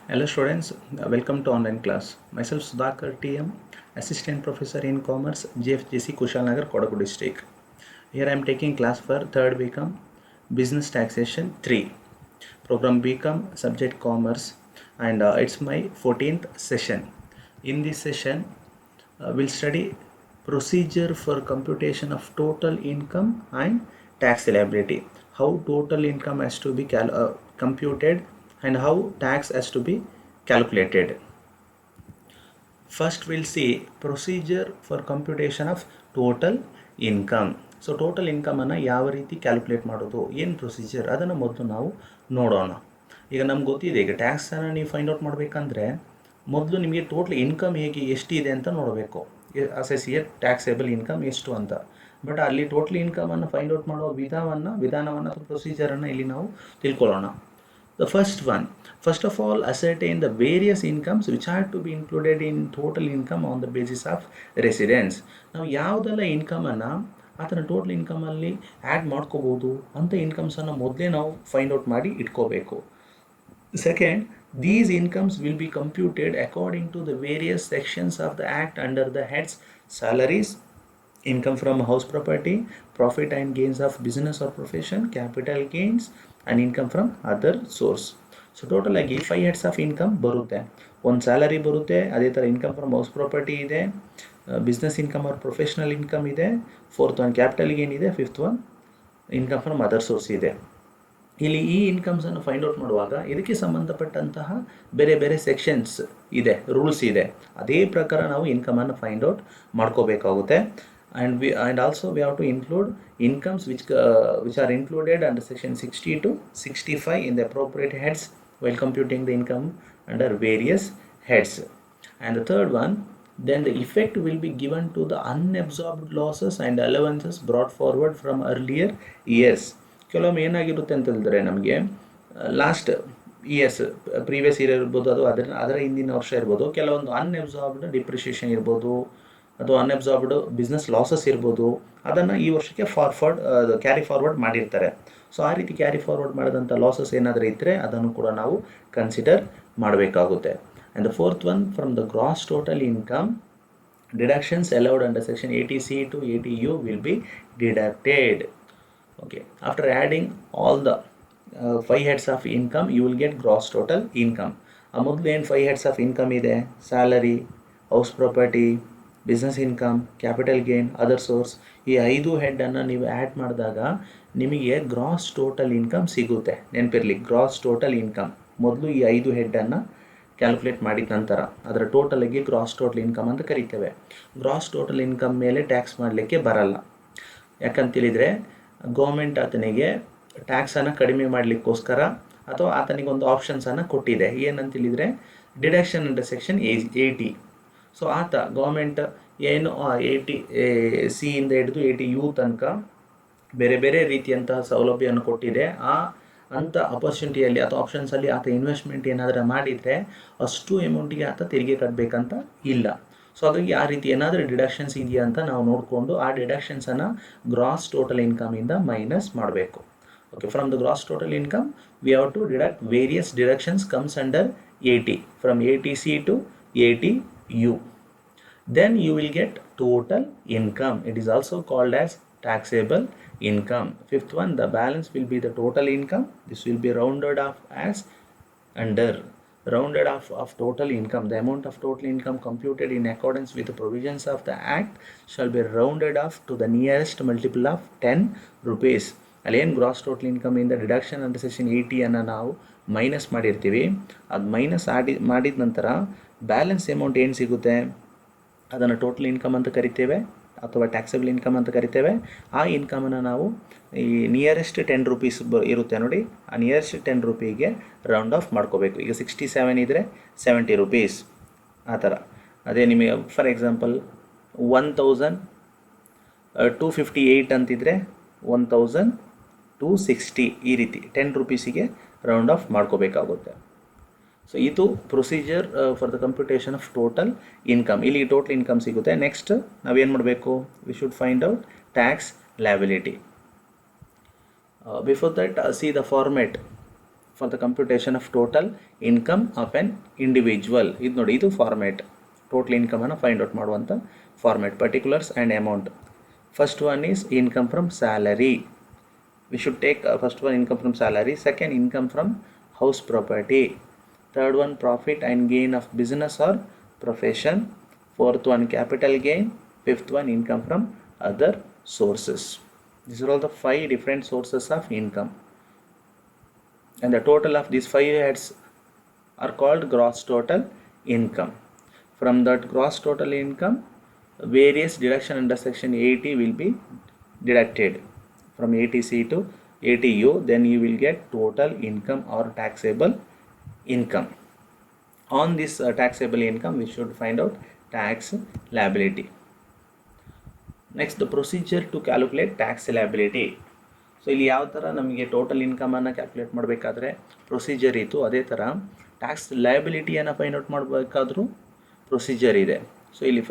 Hello students, welcome to online class. Myself Sudhakar TM, Assistant Professor in Commerce, GFGC Kushalnagar, Kodagu District. Here I am taking class for 3rd BCom Business Taxation 3. Program BCom Subject Commerce, and it's my 14th session. In this session, we'll study procedure for computation of total income and tax liability. How total income has to be computed and how tax has to be calculated. First we'll see procedure for computation of total income. So total ಇನ್ಕಮನ್ನು ಯಾವ ರೀತಿ calculate ಮಾಡೋದು, ಏನು procedure ಅದನ್ನು ಮೊದಲು ನಾವು ನೋಡೋಣ. ಈಗ ನಮ್ಗೆ ಗೊತ್ತಿದೆ, ಈಗ ಟ್ಯಾಕ್ಸನ್ನು ನೀವು ಫೈಂಡ್ ಔಟ್ ಮಾಡಬೇಕಂದ್ರೆ ಮೊದಲು ನಿಮಗೆ ಟೋಟಲ್ ಇನ್ಕಮ್ ಹೇಗೆ ಎಷ್ಟಿದೆ ಅಂತ ನೋಡಬೇಕು. ಅಸೆಸಿಯೇಟ್ ಟ್ಯಾಕ್ಸೇಬಲ್ ಇನ್ಕಮ್ ಎಷ್ಟು ಅಂತ. ಬಟ್ ಅಲ್ಲಿ ಟೋಟಲ್ ಇನ್ಕಮನ್ನು ಫೈಂಡ್ ಔಟ್ ಮಾಡೋ ವಿಧಾನವನ್ನು ಅಥವಾ ಪ್ರೊಸೀಜರನ್ನು ಇಲ್ಲಿ ನಾವು ತಿಳ್ಕೊಳ್ಳೋಣ. The first of all, ascertain the various incomes which are to be included in total income on the basis of residence. ನಾವು ಯಾವುದೆಲ್ಲ ಇನ್ಕಮನ್ನು ಆತನ ಟೋಟಲ್ ಇನ್ಕಮಲ್ಲಿ ಆ್ಯಡ್ ಮಾಡ್ಕೋಬೋದು ಅಂತ ಇನ್ಕಮ್ಸನ್ನು ಮೊದಲೇ ನಾವು ಫೈಂಡ್ ಔಟ್ ಮಾಡಿ ಇಟ್ಕೋಬೇಕು. Second, these incomes will be computed according to the various sections of the act under the heads salaries, income from house property, profit and gains of business or profession, capital gains and income from other source. So total ಆಗಿ 5 heads of income ಬರುತ್ತೆ. ಒಂದು salary ಬರುತ್ತೆ, ಅದೇ ಥರ income from house property ಇದೆ, business income or professional income ಇದೆ, 4th one capital gain ಇದೆ, 5th one income from other source ಇದೆ. ಇಲ್ಲಿ ಈ ಇನ್ಕಮ್ಸನ್ನು ಫೈಂಡ್ ಔಟ್ ಮಾಡುವಾಗ ಇದಕ್ಕೆ ಸಂಬಂಧಪಟ್ಟಂತಹ ಬೇರೆ ಬೇರೆ ಸೆಕ್ಷನ್ಸ್ ಇದೆ, ರೂಲ್ಸ್ ಇದೆ. ಅದೇ ಪ್ರಕಾರ ನಾವು ಇನ್ಕಮನ್ನು ಫೈಂಡ್ ಔಟ್ ಮಾಡ್ಕೋಬೇಕಾಗುತ್ತೆ. And also we have to include incomes which are included under section 60 to 65 in the appropriate heads while computing the income under various heads. And the third one, then the effect will be given to the unabsorbed losses and allowances brought forward from earlier years. ಕೆಲವೊಮ್ಮೆ ಏನಾಗಿರುತ್ತೆ ಅಂತ ಹೇಳಿದ್ರೆ, ನಮಗೆ last years previous year ಇರ್ಬೋದು, ಅದು ಅದರ ಹಿಂದಿನ ವರ್ಷ ಇರ್ಬೋದು, ಕೆಲವೊಂದು ಅನ್ಅಬ್ಸಾರ್ಬ್ಡ್ ಡಿಪ್ರಿಷಿಯೇಷನ್ ಇರ್ಬೋದು ಅಥವಾ ಅನ್ಅಬ್ಸಾರ್ಬ್ಡ್ ಬಿಸ್ನೆಸ್ ಲಾಸಸ್ ಇರ್ಬೋದು, ಅದನ್ನು ಈ ವರ್ಷಕ್ಕೆ ಕ್ಯಾರಿ ಫಾರ್ವರ್ಡ್ ಮಾಡಿರ್ತಾರೆ. ಸೊ ಆ ರೀತಿ ಕ್ಯಾರಿ ಫಾರ್ವರ್ಡ್ ಮಾಡಿದಂಥ ಲಾಸಸ್ ಏನಾದರೂ ಇದ್ದರೆ ಅದನ್ನು ಕೂಡ ನಾವು ಕನ್ಸಿಡರ್ ಮಾಡಬೇಕಾಗುತ್ತೆ. And the 4th one, from the gross total income deductions allowed under section 80C to 80U will be deducted. Okay, after adding all the 5 heads of income you will get gross total income. ಆ ಮೊದಲು ಏನು 5 heads of income ಇದೆ, salary, house property, business income, capital gain, other source, ಈ 5 ಹೆಡ್ಡನ್ನು ನೀವು add ಮಾಡಿದಾಗ ನಿಮಗೆ gross total income ಸಿಗುತ್ತೆ. ನೆನಪಿರಲಿ, ಗ್ರಾಸ್ ಟೋಟಲ್ ಇನ್ಕಮ್ ಮೊದಲು ಈ 5 ಹೆಡ್ಡನ್ನು ಕ್ಯಾಲ್ಕುಲೇಟ್ ಮಾಡಿದ ನಂತರ ಅದರ ಟೋಟಲಿಗೆ ಗ್ರಾಸ್ ಟೋಟಲ್ ಇನ್ಕಮ್ ಅಂತ ಕರಿತೇವೆ. ಗ್ರಾಸ್ ಟೋಟಲ್ ಇನ್ಕಮ್ ಮೇಲೆ ಟ್ಯಾಕ್ಸ್ ಮಾಡಲಿಕ್ಕೆ ಬರಲ್ಲ. ಯಾಕಂತೇಳಿದರೆ ಗೌರ್ಮೆಂಟ್ ಆತನಿಗೆ ಟ್ಯಾಕ್ಸನ್ನು ಕಡಿಮೆ ಮಾಡಲಿಕ್ಕೋಸ್ಕರ ಅಥವಾ ಆತನಿಗೆ ಒಂದು ಆಪ್ಷನ್ಸನ್ನು ಕೊಟ್ಟಿದೆ. ಏನಂತೇಳಿದರೆ ಡಿಡಕ್ಷನ್ ಅಂಡರ್ ಸೆಕ್ಷನ್ 80. ಸೊ ಆತ ಗೌರ್ಮೆಂಟ್ ಏನು 80C ಇಂದ ಹಿಡಿದು 80U ತನಕ ಬೇರೆ ಬೇರೆ ರೀತಿಯಂತಹ ಸೌಲಭ್ಯವನ್ನು ಕೊಟ್ಟಿದೆ. ಅಂಥ ಅಪರ್ಚುನಿಟಿಯಲ್ಲಿ ಅಥವಾ ಆಪ್ಷನ್ಸಲ್ಲಿ ಆತ ಇನ್ವೆಸ್ಟ್ಮೆಂಟ್ ಏನಾದರೂ ಮಾಡಿದರೆ ಅಷ್ಟು ಅಮೌಂಟಿಗೆ ಆತ ತೆರಿಗೆ ಕಟ್ಟಬೇಕಂತ ಇಲ್ಲ. ಸೊ ಹಾಗಾಗಿ ಆ ರೀತಿ ಏನಾದರೂ ಡಿಡಕ್ಷನ್ಸ್ ಇದೆಯಾ ಅಂತ ನಾವು ನೋಡಿಕೊಂಡು ಆ ಡಿಡಕ್ಷನ್ಸನ್ನು ಗ್ರಾಸ್ ಟೋಟಲ್ ಇನ್ಕಮಿಂದ ಮೈನಸ್ ಮಾಡಬೇಕು. Okay, from the gross total income we have to deduct various deductions comes under 80, ಫ್ರಮ್ 80C to 80U. Then you will get total income. It is also called as taxable income. 5th one, the balance will be the total income. This will be rounded off as under rounded off of total income. The amount of total income computed in accordance with the provisions of the act shall be rounded off to the nearest multiple of 10 rupees. ಅಲ್ಲೇನು gross total income ಇಂದ deduction under section 80 ನಾವು minus ಮಾಡಿರ್ತೀವಿ. ಅದು minus ಮಾಡಿದ ನಂತರ balance amount ಏನು ಸಿಗುತ್ತೆ ಅದನ್ನು ಟೋಟಲ್ ಇನ್ಕಮ್ ಅಂತ ಕರಿತೇವೆ ಅಥವಾ ಟ್ಯಾಕ್ಸಬಲ್ ಇನ್ಕಮ್ ಅಂತ ಕರಿತೇವೆ. ಆ ಇನ್ಕಮನ್ನು ನಾವು ಈ ನಿಯರೆಸ್ಟ್ 10 ರೂಪೀಸ್ ಇರುತ್ತೆ ನೋಡಿ, ಆ ನಿಯರೆಸ್ಟ್ 10 ರೂಪಿಗೆ ರೌಂಡ್ ಆಫ್ ಮಾಡ್ಕೋಬೇಕು. ಈಗ 67 ಇದ್ದರೆ 70 ರೂಪೀಸ್ ಆ ಥರ. ಅದೇ ನಿಮಗೆ ಫಾರ್ ಎಕ್ಸಾಂಪಲ್ 1258 ಅಂತಿದ್ರೆ 1260 ಈ ರೀತಿ 10 ರೂಪೀಸಿಗೆ ರೌಂಡ್ ಆಫ್ ಮಾಡ್ಕೋಬೇಕಾಗುತ್ತೆ. ಸೊ ಇದು procedure for the computation of total income. ಇಲ್ಲಿ ಟೋಟಲ್ ಇನ್ಕಮ್ ಸಿಗುತ್ತೆ. ನೆಕ್ಸ್ಟ್ ನಾವೇನು ಮಾಡಬೇಕು, we should find out tax liability. Before that C the format for the computation of total income of an individual. ಇದು ನೋಡಿ, ಇದು format. Total ಇನ್ಕಮನ್ನು find out ಮಾಡುವಂಥ format. Particulars and amount. First one is income from salary. We should take first one income from salary, second income from house property, third one profit and gain of business or profession, fourth one capital gain, fifth one income from other sources. These are all the 5 different sources of income, and the total of these 5 heads are called gross total income. From that gross total income, various deduction under section 80 will be deducted from 80C to 80U. Then you will get total income or taxable income. On this taxable income, we should find out tax liability. Next, the procedure to calculate tax liability. So ಇಲ್ಲಿ ಯಾವ ಥರ ನಮಗೆ total ಇನ್ಕಮನ್ನು calculate ಮಾಡಬೇಕಾದ್ರೆ procedure ಇತ್ತು, ಅದೇ ಥರ tax ಲಯಬಿಲಿಟಿಯನ್ನು ಫೈಂಡ್ ಔಟ್ ಮಾಡಬೇಕಾದ್ರೂ ಪ್ರೊಸೀಜರ್ ಇದೆ. ಸೊ ಇಲ್ಲಿ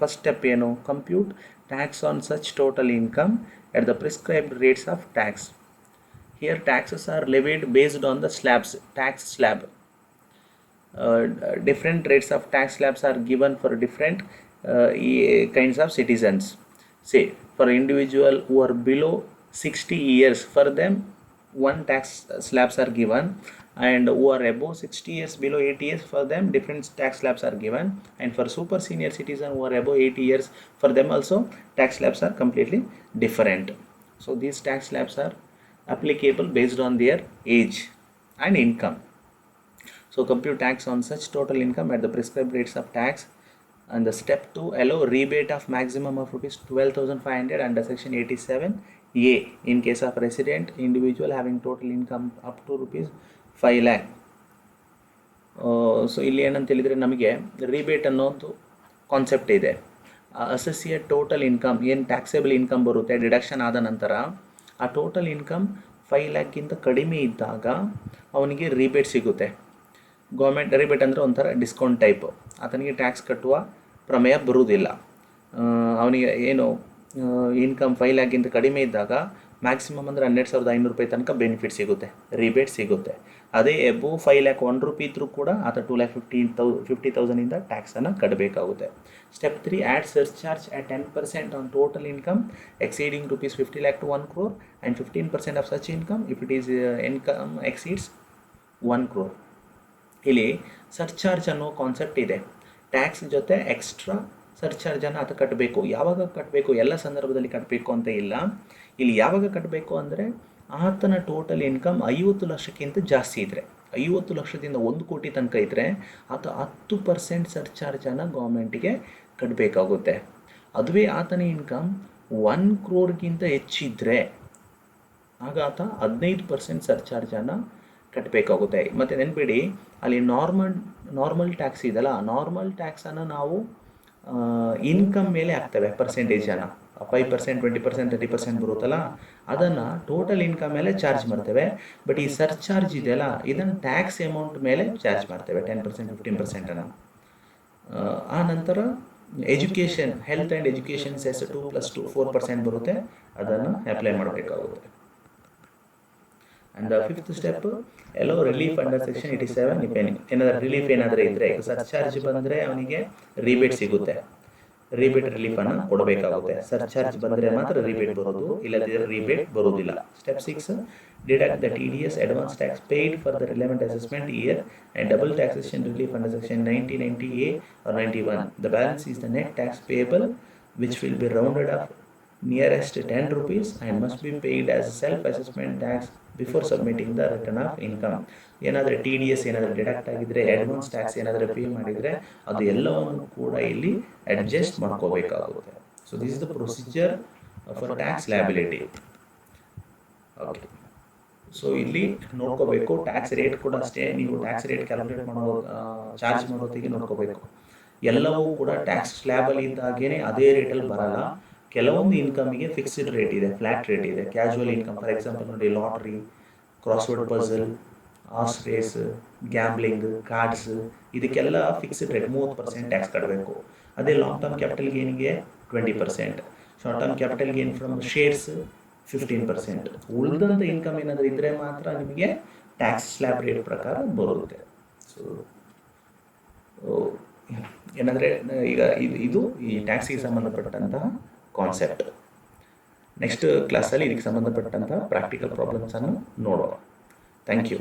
ಫಸ್ಟ್ ಸ್ಟೆಪ್ ಏನು? Compute tax on such total income at the prescribed rates of tax. Here taxes are levied based on the slabs, tax slab. Different rates of tax slabs are given for different kinds of citizens. Say for individual who are below 60 years, for them one tax slabs are given, and who are above 60 years, below 80 years, for them different tax slabs are given, and for super senior citizen who are above 80 years, for them also tax slabs are completely different. So these tax slabs are applicable based on their age and income. So compute tax on such total income at the prescribed rates of tax. And the step 2, allow rebate of maximum of rupees 12,500 under section 87A in case of resident individual having total income up to rupees 5 lakh. So ಇಲ್ಲಿ ಏನಂತ ಹೇಳಿದರೆ, ನಮಗೆ rebate ಅನ್ನೋ ಒಂದು concept ಇದೆ. Associate total income ಏನು taxable income ಬರುತ್ತೆ deduction ಆದ ನಂತರ, ಆ ಟೋಟಲ್ ಇನ್ಕಮ್ 5 ಲ್ಯಾಕ್ಗಿಂತ ಕಡಿಮೆ ಇದ್ದಾಗ ಅವನಿಗೆ ರಿಬೇಟ್ ಸಿಗುತ್ತೆ. ಗೌರ್ಮೆಂಟ್ ರಿಬೇಟ್ ಅಂದರೆ ಒಂಥರ ಡಿಸ್ಕೌಂಟ್ ಟೈಪು. ಆತನಿಗೆ ಟ್ಯಾಕ್ಸ್ ಕಟ್ಟುವ ಪ್ರಮೇಯ ಬರುವುದಿಲ್ಲ. ಅವನಿಗೆ ಏನು ಇನ್ಕಮ್ 5 ಲ್ಯಾಕ್ಗಿಂತ ಕಡಿಮೆ ಇದ್ದಾಗ ಮ್ಯಾಕ್ಸಿಮಮ್ ಅಂದರೆ 12,500 ರೂಪಾಯಿ ತನಕ ಬೆನಿಫಿಟ್ ಸಿಗುತ್ತೆ, ರಿಬೇಟ್ ಸಿಗುತ್ತೆ. ಅದೇ ಎಬೋ 5 ಲ್ಯಾಕ್ 1 ರೂಪಿ ಇದ್ದರೂ ಕೂಡ ಆತ 2,50,000 ಟ್ಯಾಕ್ಸನ್ನು ಕಟ್ಟಬೇಕಾಗುತ್ತೆ. Step 3, add surcharge at 10% on total income exceeding rupees 50 lakh to 1 crore and 15% of such income if it is income exceeds 1 crore. ಇಲ್ಲಿ ಸರ್ಚಾರ್ಜ್ ಅನ್ನೋ ಕಾನ್ಸೆಪ್ಟ್ ಇದೆ. ಟ್ಯಾಕ್ಸ್ ಜೊತೆ ಎಕ್ಸ್ಟ್ರಾ ಸರ್ಚಾರ್ಜನ್ನು ಆತ ಕಟ್ಟಬೇಕು. ಯಾವಾಗ ಕಟ್ಟಬೇಕು? ಎಲ್ಲ ಸಂದರ್ಭದಲ್ಲಿ ಕಟ್ಟಬೇಕು ಅಂತ ಇಲ್ಲ. ಇಲ್ಲಿ ಯಾವಾಗ ಕಟ್ಟಬೇಕು ಅಂದರೆ, ಆತನ ಟೋಟಲ್ ಇನ್ಕಮ್ 50 ಲಕ್ಷಕ್ಕಿಂತ ಜಾಸ್ತಿ ಇದ್ದರೆ, 50 ಲಕ್ಷದಿಂದ 1 ಕೋಟಿ ತನಕ ಇದ್ದರೆ ಆತ 10% ಸರ್ಚಾರ್ಜನ್ನು ಗೌರ್ಮೆಂಟಿಗೆ ಕಟ್ಟಬೇಕಾಗುತ್ತೆ. ಅದುವೇ ಆತನ ಇನ್ಕಮ್ 1 crore ಹೆಚ್ಚಿದ್ದರೆ ಆಗ ಆತ 15% ಸರ್ಚಾರ್ಜನ್ನು ಕಟ್ಟಬೇಕಾಗುತ್ತೆ. ಮತ್ತು ನೆನ್ಬಿಡಿ, ಅಲ್ಲಿ ನಾರ್ಮಲ್ ಟ್ಯಾಕ್ಸ್ ಇದೆಯಲ್ಲ, ನಾರ್ಮಲ್ ಟ್ಯಾಕ್ಸನ್ನು ನಾವು ಇನ್ಕಮ್ ಮೇಲೆ ಹಾಕ್ತೇವೆ. ಪರ್ಸೆಂಟೇಜನ್ನು 5%, 20%, 30% ಬರುತ್ತಲ್ಲ, ಅದನ್ನು ಟೋಟಲ್ ಇನ್ಕಮ್ ಮೇಲೆ ಚಾರ್ಜ್ ಮಾಡ್ತೇವೆ. ಬಟ್ ಈ ಸರ್ಚಾರ್ಜ್ ಇದೆಯಲ್ಲ, ಇದನ್ನು ಟ್ಯಾಕ್ಸ್ ಅಮೌಂಟ್ ಮೇಲೆ ಚಾರ್ಜ್ ಮಾಡ್ತೇವೆ, 10%, 15%. ಆ ನಂತರ education, health and education cess 2+2 4% ಬರುತ್ತೆ, ಅದನ್ನು ಅಪ್ಲೈ ಮಾಡಬೇಕಾಗುತ್ತೆ. And the fifth step, allow relief under section 87 if any. ಏನಾದರೂ ರಿಲೀಫ್ ಏನಾದರೂ ಇದ್ದರೆ, ಸರ್ಚಾರ್ಜ್ ಬಂದರೆ ಅವನಿಗೆ ರಿಬೇಟ್ ಸಿಗುತ್ತೆ, ರಿಬೇಟ್ ರಿಲೀಫನ್ನು ಕೊಡಬೇಕಾಗುತ್ತೆ. ಸರ್ಚಾರ್ಜ್ ಬಂದರೆ ಮಾತ್ರ ರಿಬೇಟ್ ಬರೋದು, ಇಲ್ಲದಿದ್ದರೆ ರಿಬೇಟ್ ಬರೋದಿಲ್ಲ. Step 6, deduct the TDS advance tax paid for the relevant assessment year and double taxation relief under section 90, 90A or 91. The balance is the net tax payable, which will be rounded up nearest 10 rupees and must be paid as self-assessment tax before submitting the return of income. ಏನಾದರೆ TDS ಏನಾದರೂ deduct ಆಗಿದ್ದರೆ, advance tax ಏನಾದರೂ pay ಮಾಡಿದರೆ, ಅದು ಎಲ್ಲವನ್ನು ಕೂಡ ಇಲ್ಲಿ adjust ಮಾಡ್ಕೋಬೇಕಾಗುತ್ತೆ. So this is the procedure for tax liability. Okay, so ಇಲ್ಲಿ ನೋಡ್ಕೋಬೇಕು. ಟ್ಯಾಕ್ಸ್ ರೇಟ್ ಕೂಡ ಅಷ್ಟೇ, ನೀವು ಟ್ಯಾಕ್ಸ್ ರೇಟ್ ಕ್ಯಾಲ್ಕುಲೇಟ್ ಮಾಡೋ ಚಾರ್ಜ್ ಮಾಡೋತ್ತಿಗೆ ನೋಡ್ಕೋಬೇಕು. ಎಲ್ಲವೂ ಕೂಡ ಟ್ಯಾಕ್ಸ್ ಸ್ಲ್ಯಾಬಲ್ಲಿ ಇದ್ದಾಗೇ ಅದೇ ರೇಟಲ್ಲಿ ಬರಲ್ಲ. ಕೆಲವೊಂದು ಇನ್ಕಮಿಗೆ ಫಿಕ್ಸ್ಡ್ ರೇಟ್ ಇದೆ, ಫ್ಲ್ಯಾಟ್ ರೇಟ್ ಇದೆ. ಕ್ಯಾಶುವಲ್ ಇನ್ಕಮ್, ಫಾರ್ ಎಕ್ಸಾಂಪಲ್ ನೋಡಿ, lottery, crossword puzzle, horse race, gambling, cards, ಇದಕ್ಕೆಲ್ಲ ಫಿಕ್ಸ್ಡ್ ರೇಟ್ 30% ಟ್ಯಾಕ್ಸ್ ಕಟ್ಟಬೇಕು. ಅದೇ ಲಾಂಗ್ ಟರ್ಮ್ ಕ್ಯಾಪಿಟಲ್ ಗೇನಿಗೆ 20%, short term capital gain from shares 15%. ಉಳಿದಂಥ ಇನ್ಕಮ್ ಏನಾದರೂ ಇದ್ದರೆ ಮಾತ್ರ ನಿಮಗೆ ಟ್ಯಾಕ್ಸ್ ಸ್ಲ್ಯಾಬ್ ರೇಟ್ ಪ್ರಕಾರ ಬರುತ್ತೆ. ಸೊ ಏನಂದರೆ ಈಗ ಇದು ಈ ಟ್ಯಾಕ್ಸಿಗೆ ಸಂಬಂಧಪಟ್ಟಂತಹ ಕಾನ್ಸೆಪ್ಟ್. ನೆಕ್ಸ್ಟ್ ಕ್ಲಾಸಲ್ಲಿ ಇದಕ್ಕೆ ಸಂಬಂಧಪಟ್ಟಂತಹ ಪ್ರಾಕ್ಟಿಕಲ್ ಪ್ರಾಬ್ಲಮ್ಸನ್ನು ನೋಡೋಣ. Thank you.